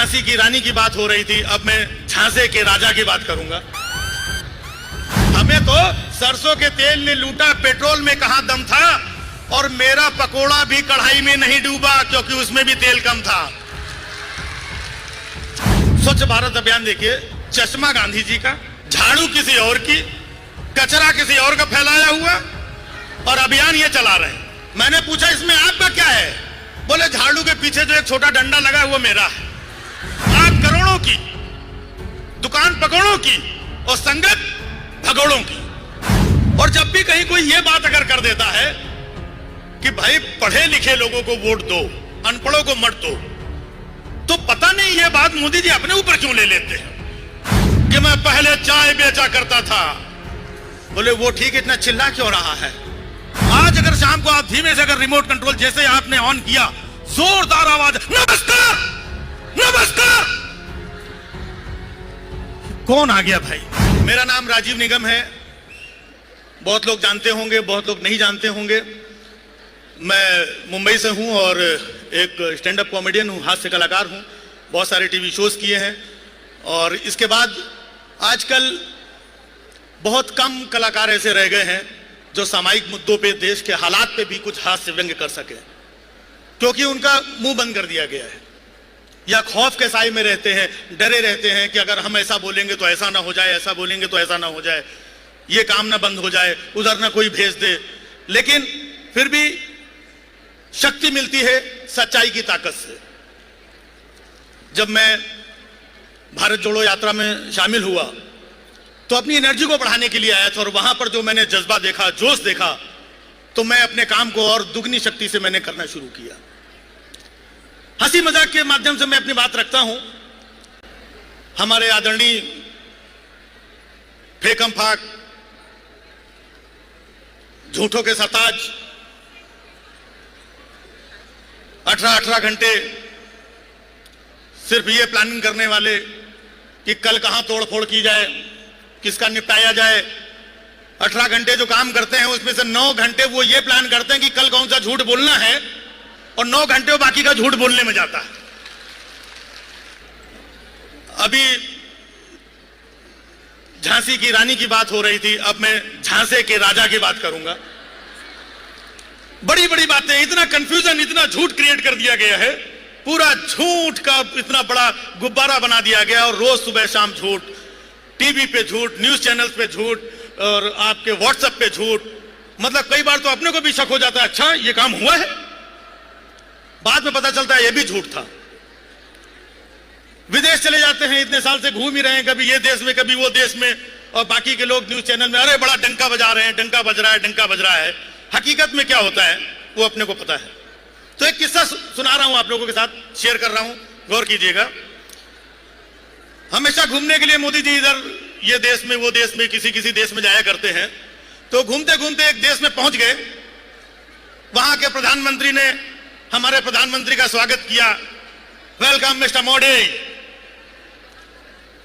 झांसी की रानी की बात हो रही थी, अब मैं झांसे के राजा की बात करूंगा। हमें तो सरसों के तेल ने लूटा, पेट्रोल में कहां दम था, और मेरा पकोड़ा भी कढ़ाई में नहीं डूबा क्योंकि उसमें भी तेल कम था। स्वच्छ भारत अभियान देखिए, चश्मा गांधी जी का, झाड़ू किसी और की, कचरा किसी और का फैलाया हुआ, और अभियान ये चला रहे हैं। मैंने पूछा इसमें आपका क्या है? बोले झाड़ू के पीछे जो एक छोटा डंडा लगा है वो मेरा है। आप करोड़ों की, दुकान पकौड़ों की, और संगत भगोड़ों की। और जब भी कहीं कोई ये बात अगर कर देता है कि भाई पढ़े लिखे लोगों को वोट दो, अनपढ़ों को मत दो, तो पता नहीं ये बात मोदी जी अपने ऊपर क्यों ले लेते हैं कि मैं पहले चाय बेचा करता था। बोले वो ठीक, इतना चिल्ला क्यों रहा है? आज अगर शाम को आप धीमे से अगर रिमोट कंट्रोल जैसे आपने ऑन किया, जोरदार आवाज, नमस्कार नमस्कार। कौन आ गया भाई? मेरा नाम राजीव निगम है। बहुत लोग जानते होंगे, बहुत लोग नहीं जानते होंगे। मैं मुंबई से हूं और एक स्टैंड अप कॉमेडियन हूं, हास्य कलाकार हूं। बहुत सारे टीवी शोज किए हैं, और इसके बाद आजकल बहुत कम कलाकार ऐसे रह गए हैं जो सामाजिक मुद्दों पे, देश के हालात पे भी कुछ हास्य व्यंग्य कर सके, क्योंकि उनका मुंह बंद कर दिया गया है, या खौफ के साए में रहते हैं, डरे रहते हैं कि अगर हम ऐसा बोलेंगे तो ऐसा ना हो जाए, ऐसा बोलेंगे तो ऐसा ना हो जाए, ये काम ना बंद हो जाए, उधर ना कोई भेज दे। लेकिन फिर भी शक्ति मिलती है सच्चाई की ताकत से। जब मैं भारत जोड़ो यात्रा में शामिल हुआ तो अपनी एनर्जी को बढ़ाने के लिए आया था, और वहां पर जो मैंने जज्बा देखा, जोश देखा, तो मैं अपने काम को और दुगनी शक्ति से मैंने करना शुरू किया। हंसी मजाक के माध्यम से मैं अपनी बात रखता हूं। हमारे आदरणीय फेकम फाक, झूठों के सरताज, 18 घंटे सिर्फ ये प्लानिंग करने वाले कि कल कहां तोड़फोड़ की जाए, किसका निपटाया जाए। 18 घंटे जो काम करते हैं उसमें से 9 घंटे वो ये प्लान करते हैं कि कल कौन सा झूठ बोलना है, और 9 घंटे वो बाकी का झूठ बोलने में जाता है। अभी झांसी की रानी की बात हो रही थी, अब मैं झांसे के राजा की बात करूंगा। बड़ी बड़ी बातें, इतना कंफ्यूजन, इतना झूठ क्रिएट कर दिया गया है, पूरा झूठ का इतना बड़ा गुब्बारा बना दिया गया, और रोज सुबह शाम झूठ, टीवी पे झूठ, न्यूज चैनल्स पे झूठ, और आपके व्हाट्सएप पे झूठ। मतलब कई बार तो अपने को भी शक हो जाता है, अच्छा ये काम हुआ है, बाद में पता चलता है ये भी झूठ था। विदेश चले जाते हैं, इतने साल से घूम ही रहे हैं, कभी ये देश में कभी वो देश में, और बाकी के लोग न्यूज चैनल में अरे बड़ा डंका बजा रहे हैं, डंका बज रहा है, डंका बज रहा है। हकीकत में क्या होता है वो अपने को पता है। तो एक किस्सा सुना रहा हूं आप लोगों के साथ, शेयर कर रहा हूं, गौर कीजिएगा। हमेशा घूमने के लिए मोदी जी इधर ये देश में वो देश में किसी किसी देश में जाया करते हैं। तो घूमते घूमते एक देश में पहुंच गए, वहां के प्रधानमंत्री ने हमारे प्रधानमंत्री का स्वागत किया, वेलकम मिस्टर मोदी।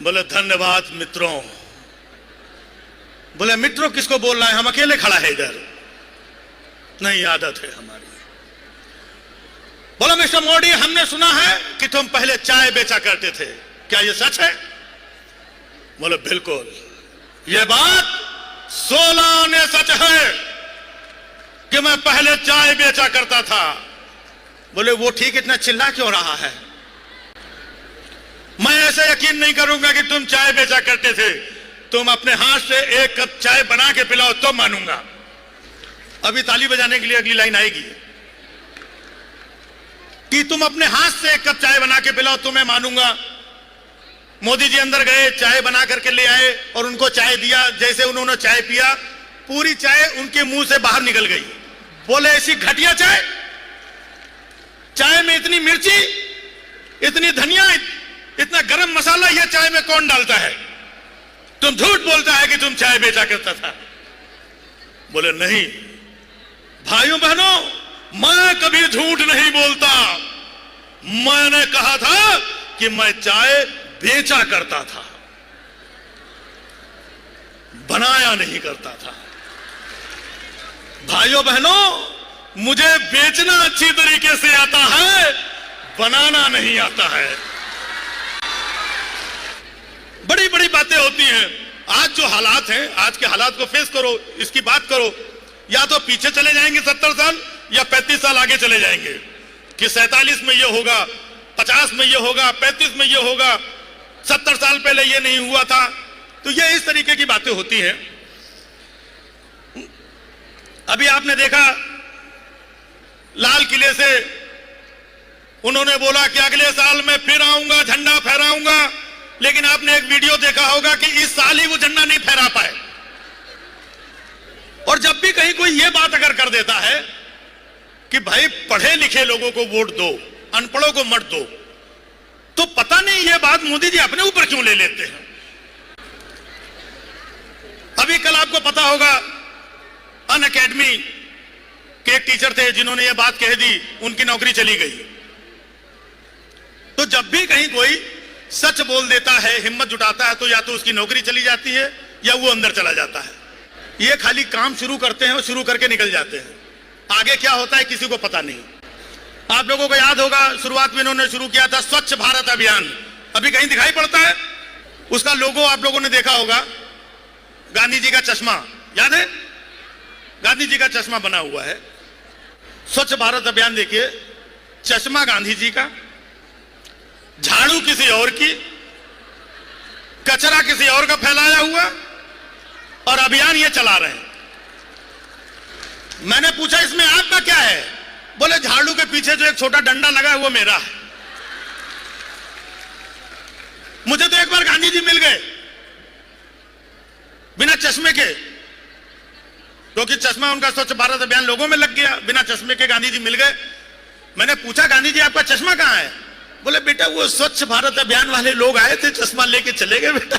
बोले धन्यवाद मित्रों। बोले मित्रों किसको बोल रहा है, हम अकेले खड़ा है इधर, नहीं आदत है हमारी। बोला मिस्टर मोदी, हमने सुना है कि तुम पहले चाय बेचा करते थे, क्या ये सच है? बोले बिल्कुल, ये बात 16 आने सच है कि मैं पहले चाय बेचा करता था। बोले वो ठीक, इतना चिल्ला क्यों रहा है? मैं ऐसे यकीन नहीं करूंगा कि तुम चाय बेचा करते थे, तुम अपने हाथ से एक कप चाय बना के पिलाओ तो मानूंगा। अभी ताली बजाने के लिए अगली लाइन आएगी कि तुम अपने हाथ से एक कप चाय बना के पिलाओ तो मैं मानूंगा। मोदी जी अंदर गए, चाय बना करके ले आए और उनको चाय दिया। जैसे उन्होंने चाय पिया, पूरी चाय उनके मुंह से बाहर निकल गई। बोले ऐसी घटिया चाय, चाय में इतनी मिर्ची, इतनी धनिया, इतना गरम मसाला, यह चाय में कौन डालता है? तुम झूठ बोलता है कि तुम चाय बेचा करता था। बोले नहीं भाइयों बहनों, मैं कभी झूठ नहीं बोलता। मैंने कहा था कि मैं चाय बेचा करता था, बनाया नहीं करता था। भाइयों बहनों, मुझे बेचना अच्छी तरीके से आता है, बनाना नहीं आता है। बड़ी बड़ी बातें होती हैं। आज जो हालात हैं, आज के हालात को फेस करो, इसकी बात करो। या तो पीछे चले जाएंगे 70 साल या 35 साल आगे चले जाएंगे कि 47 में ये होगा, 50 में ये होगा, 35 में ये होगा, 70 साल पहले ये नहीं हुआ था। तो ये इस तरीके की बातें होती हैं। अभी आपने देखा लाल किले से उन्होंने बोला कि अगले साल मैं फिर आऊंगा, झंडा फहराऊंगा, लेकिन आपने एक वीडियो देखा होगा कि इस साल ही वो झंडा नहीं फहरा पाए। और जब भी कहीं कोई ये बात अगर कर देता है कि भाई पढ़े लिखे लोगों को वोट दो, अनपढ़ों को मत दो, तो पता नहीं ये बात मोदी जी अपने ऊपर क्यों ले लेते हैं। अभी कल आपको पता होगा अन अकेडमी के एक टीचर थे जिन्होंने ये बात कह दी, उनकी नौकरी चली गई। तो जब भी कहीं कोई सच बोल देता है, हिम्मत जुटाता है, तो या तो उसकी नौकरी चली जाती है या वो अंदर चला जाता है। ये खाली काम शुरू करते हैं और शुरू करके निकल जाते हैं, आगे क्या होता है किसी को पता नहीं। आप लोगों को याद होगा शुरुआत में इन्होंने शुरू किया था स्वच्छ भारत अभियान, अभी कहीं दिखाई पड़ता है? उसका लोगो आप लोगों ने देखा होगा, गांधी जी का चश्मा, याद है? गांधी जी का चश्मा बना हुआ है। स्वच्छ भारत अभियान देखिए, चश्मा गांधी जी का, झाड़ू किसी और की, कचरा किसी और का फैलाया हुआ, और अभियान ये चला रहे हैं। मैंने पूछा इसमें आपका क्या है? बोले झाड़ू के पीछे जो एक छोटा डंडा लगा है वो मेरा है। मुझे तो एक बार गांधी जी मिल गए बिना चश्मे के, क्योंकि चश्मा उनका स्वच्छ भारत अभियान लोगों में लग गया। बिना चश्मे के गांधी जी मिल गए। मैंने पूछा गांधी जी आपका चश्मा कहां है? बोले बेटा वो स्वच्छ भारत अभियान वाले लोग आए थे, चश्मा लेके चले गए बेटा।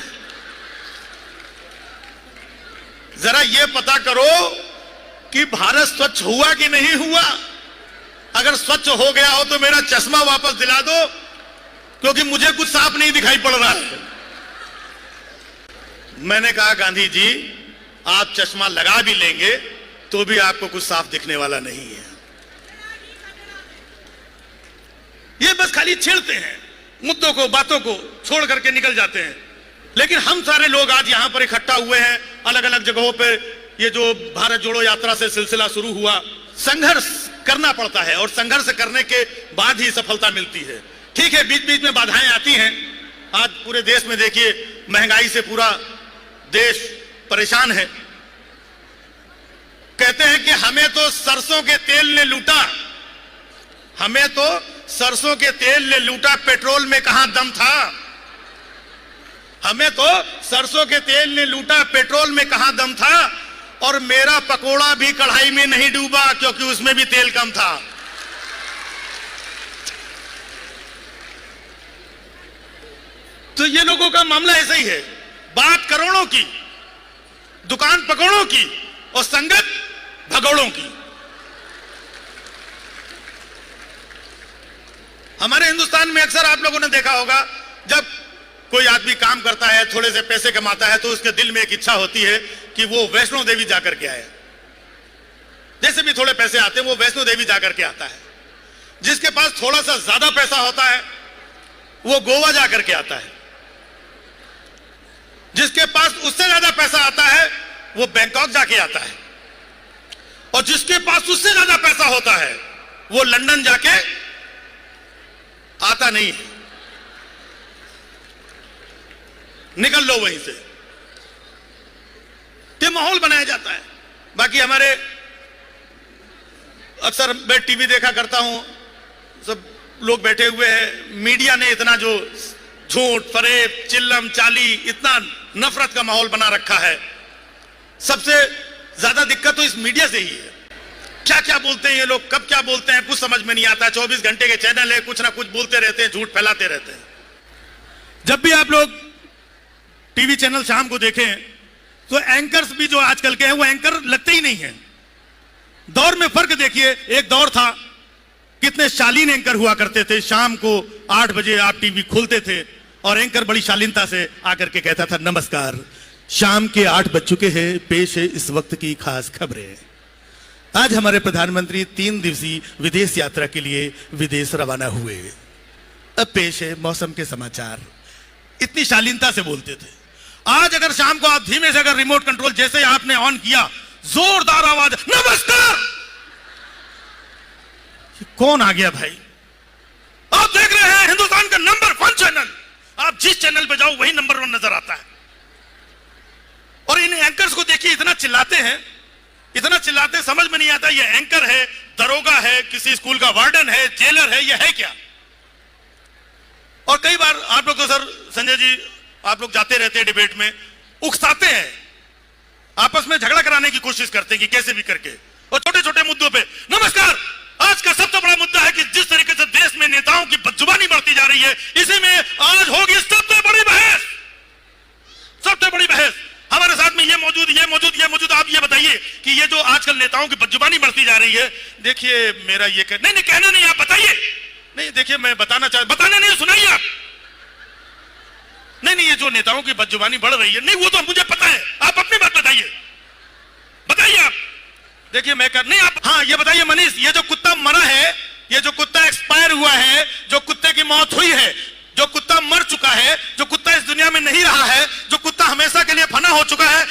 जरा ये पता करो कि भारत स्वच्छ हुआ कि नहीं हुआ। अगर स्वच्छ हो गया हो तो मेरा चश्मा वापस दिला दो, क्योंकि मुझे कुछ साफ नहीं दिखाई पड़ रहा है। मैंने कहा गांधी जी आप चश्मा लगा भी लेंगे तो भी आपको कुछ साफ दिखने वाला नहीं है। ये बस खाली छेड़ते हैं मुद्दों को, बातों को छोड़ करके निकल जाते हैं। लेकिन हम सारे लोग आज यहां पर इकट्ठा हुए हैं, अलग अलग जगहों पे। ये जो भारत जोड़ो यात्रा से सिलसिला शुरू हुआ, संघर्ष करना पड़ता है और संघर्ष करने के बाद ही सफलता मिलती है। ठीक है, बीच बीच में बाधाएं आती हैं। आज पूरे देश में देखिए महंगाई से पूरा देश परेशान है। कहते हैं कि हमें तो सरसों के तेल ने लूटा, हमें तो सरसों के तेल ने लूटा, पेट्रोल में कहां दम था। हमें तो सरसों के तेल ने लूटा, पेट्रोल में कहां दम था। और मेरा पकोड़ा भी कढ़ाई में नहीं डूबा, क्योंकि उसमें भी तेल कम था। तो ये लोगों का मामला ऐसा ही है, बात करोड़ों की, दुकान पकौड़ों की और संगत भगौड़ों की। हमारे हिंदुस्तान में अक्सर आप लोगों ने देखा होगा, जब कोई आदमी काम करता है, थोड़े से पैसे कमाता है, तो उसके दिल में एक इच्छा होती है कि वो वैष्णो देवी जाकर के आए। जैसे भी थोड़े पैसे आते हैं वो वैष्णो देवी जाकर के आता है। जिसके पास थोड़ा सा ज्यादा पैसा होता है वो गोवा जाकर के आता है। जिसके पास उससे ज्यादा पैसा आता है वो बैंकॉक जाके आता है। और जिसके पास उससे ज्यादा पैसा होता है वो लंदन जाके आता नहीं है। निकल लो वहीं से, ये माहौल बनाया जाता है। बाकी हमारे अक्सर मैं टीवी देखा करता हूं, सब लोग बैठे हुए हैं। मीडिया ने इतना जो झूठ, फरेब, चिल्लम चाली, इतना नफरत का माहौल बना रखा है। सबसे ज्यादा दिक्कत तो इस मीडिया से ही है। क्या क्या बोलते हैं ये लोग, कब क्या बोलते हैं कुछ समझ में नहीं आता। 24 घंटे के चैनल है, कुछ ना कुछ बोलते रहते हैं, झूठ फैलाते रहते हैं। जब भी आप लोग टीवी चैनल शाम को देखें तो एंकर्स भी जो आजकल के हैं वो एंकर लगते ही नहीं हैं। दौर में फर्क देखिए, एक दौर था कितने शालीन एंकर हुआ करते थे। शाम को 8 बजे आप टीवी खोलते थे और एंकर बड़ी शालीनता से आकर के कहता था, नमस्कार, शाम के 8 बज चुके हैं, पेश है इस वक्त की खास खबरें। आज हमारे प्रधानमंत्री 3 दिवसीय विदेश यात्रा के लिए विदेश रवाना हुए। अब पेश है मौसम के समाचार। इतनी शालीनता से बोलते थे। आज अगर शाम को आप धीमे से अगर रिमोट कंट्रोल जैसे आपने ऑन किया, जोरदार आवाज, नमस्कार, कौन आ गया भाई? आप देख रहे हैं हिंदुस्तान का नंबर 1 चैनल, आप जिस चैनल पे जाओ वही नंबर 1 नजर आता है। और इन एंकर्स को देखिए, इतना चिल्लाते हैं, इतना चिल्लाते, समझ में नहीं आता ये एंकर है, दरोगा है, किसी स्कूल का वार्डन है, जेलर है, ये है क्या? और कई बार आप लोग तो सर संजय जी, आप लोग जाते रहते हैं डिबेट में, उकसाते हैं, आपस में झगड़ा कराने की कोशिश करते हैं कि कैसे भी करके, और छोटे छोटे मुद्दों पे। नमस्कार, आज का सबसे बड़ा मुद्दा है कि जिस तरीके से देश में नेताओं की बदजुबानी बढ़ती जा रही है, इसी में आज होगी सबसे बड़ी बहस, सबसे बड़ी बहस। हमारे साथ में ये मौजूद, ये मौजूद, ये मौजूद। आप ये बताइए कि ये जो आजकल नेताओं की बदजुबानी बढ़ती जा रही है, देखिए मेरा ये नहीं कहना नहीं, आप बताइए। नहीं देखिए, मैं बताना बताने नहीं, सुनाइए आप। नहीं, ये जो नेताओं की बदजुबानी बढ़ रही है, नहीं वो तो मुझे पता है, आप अपनी बात बताइए, बताइए आप। देखिए मैं नहीं, आप हाँ ये बताइए मनीष, ये जो कुत्ता मरा है, ये जो कुत्ता एक्सपायर हुआ है, जो कुत्ते की मौत हुई है, जो कुत्ता मर चुका है, जो कुत्ता इस दुनिया में नहीं रहा है, जो कुत्ता हमेशा के लिए फना हो चुका है,